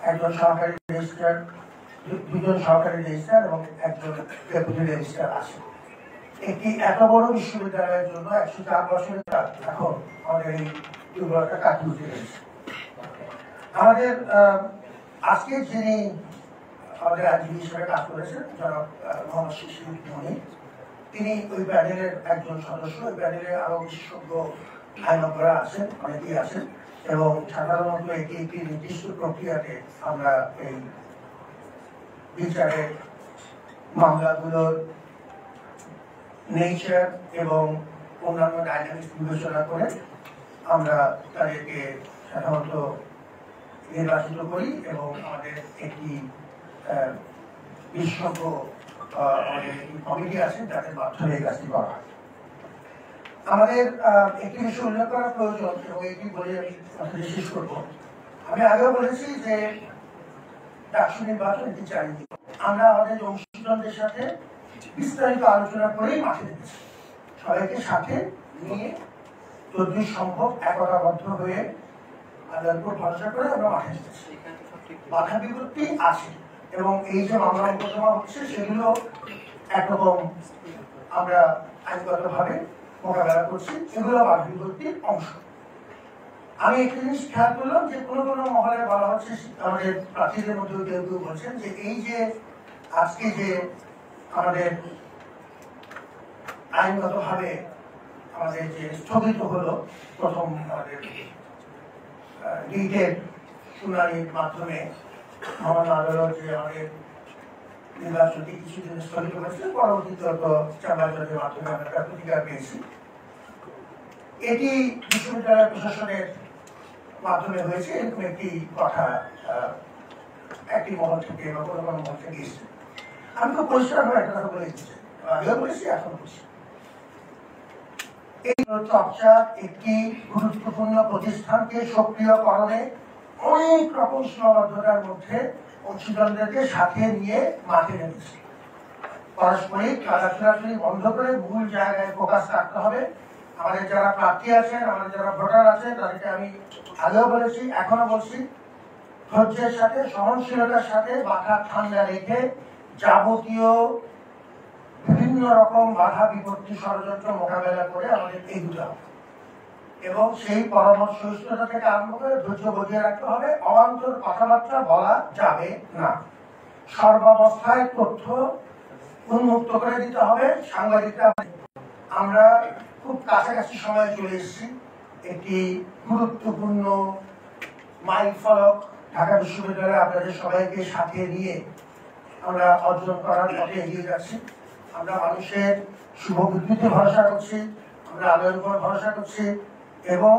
একজন সহকারী রেজিস্ট্রার, দুজন সহকারী রেজিস্ট্রার এবং একজন ডেপুটি রেজিস্ট্রার আছে। একটি এত বড় বিশ্ববিদ্যালয়ের জন্য 104 বছরের কাজ এখন আমাদের এই দুর্বলতা কাটিয়ে উঠে গেছে। আমাদের আজকে যিনি আমাদের আইনজীবী হিসেবে কাজ করেছেন জনাব মোহাম্মদ শিশির মনি, তিনি ওই প্যানেলের একজন সদস্য। ওই প্যানেলে আরো বিশেষজ্ঞ আইনজ্ঞরা আছেন, অনেকেই আছেন, এবং সাধারণত এটি একটি নির্দিষ্ট প্রক্রিয়াতে আমরা এই বিচারের মামলাগুলোর নেচার এবং অন্যান্য ডাইনামিক্স বিবেচনা করে আমরা তাদেরকে সাধারণত নির্বাচিত করি এবং আমাদের একটি বিশেষজ্ঞ কমিটি আছে যাদের মাধ্যমে এই কাজটি করা হয়। আমাদের একটি বিষয় উল্লেখ করা প্রয়োজন এবং এটি বলে আমি কথাটি শেষ করব। আমি আগেও বলেছি যে ডাকসু নির্বাচন একটি চ্যালেঞ্জ। আমরা আমাদের অংশীদারদের সাথে বিস্তারিত আলোচনা করেই মাঠে দিচ্ছি, সবাইকে সাথে নিয়ে যতদূর সম্ভব একতাবদ্ধ হয়ে আল্লাহর উপর ভরসা করে আমরা মাঠে দিচ্ছি। বাধা বিপত্তি আছে এবং এই যে মামলা মোকদ্দমা হচ্ছে সেগুলো একরকম আমরা আইনগতভাবে মোকাবেলা করছি, এগুলো বাধা বিপত্তির অংশ। আমি একটা জিনিস খেয়াল করলাম যে কোনো কোনো মহলে বলা হচ্ছে, আমাদের প্রার্থীদের মধ্যে কেউ কেউ বলছেন যে এই যে আজকে যে আমাদের আইনগতভাবে আমাদের যে স্থগিত হলো প্রথম আমাদের রিটের শুনানির মাধ্যমে মহামান্য আদালত যে আমাদের নির্বাচনটি কিছুদিন স্থগিত করেছিল, পরবর্তীতে চেম্বার জজের মাধ্যমে আমরা তার প্রতিকার পেয়েছি। এটি বিশ্ববিদ্যালয় প্রশাসনের মাধ্যমে হয়েছে, এরকম একটি কথা একটি মহল থেকে বা কোনো কোনো মহল থেকে এসেছে। আমি খুব পরিষ্কারভাবে একটা কথা বলে দিচ্ছি, আগেও বলেছি এখন বলছি, এই চর্চা একটি গুরুত্বপূর্ণ প্রতিষ্ঠানকে সক্রিয়করণে অনেক রকম সীমাবদ্ধতার মধ্যে অংশীদারদেরকে সাথে নিয়ে মাঠে নেমেছে। পারস্পরিক খেলাধুলাধুলি বন্ধ করে মূল জায়গায় ফোকাস রাখতে হবে। আমাদের যারা প্রার্থী আছেন, আমাদের যারা ভোটার আছেন, তাদেরকে আমি আগেও বলেছি, এখনো বলছি, ধৈর্যের সাথে সহনশীলতার সাথে মাথা ঠান্ডা রেখে যাবতীয় বিভিন্ন রকম বাধা বিপত্তি ষড়যন্ত্র মোকাবেলা করে আমাদের এগোতে হবে এবং সেই পরামর্শ সহিষ্ণুতা থেকে আরম্ভ করে ধৈর্য বজিয়ে রাখতে হবে। অবান্তর কথাবার্তা বলা যাবে না। সর্বাবস্থায় তথ্য উন্মুক্ত করে দিতে হবে সাংবাদিকরা। আমরা খুব কাছাকাছি সময়ে চলে এসেছি। একটি গুরুত্বপূর্ণ মাইল ফলক ঢাকা বিশ্ববিদ্যালয়ে আপনাদের সবাইকে সাথে নিয়ে আমরা অর্জন করার পথে এগিয়ে যাচ্ছি। আমরা মানুষের শুভ বুদ্ধিতে ভরসা করছি, আমরা আলোর উপর ভরসা করছি এবং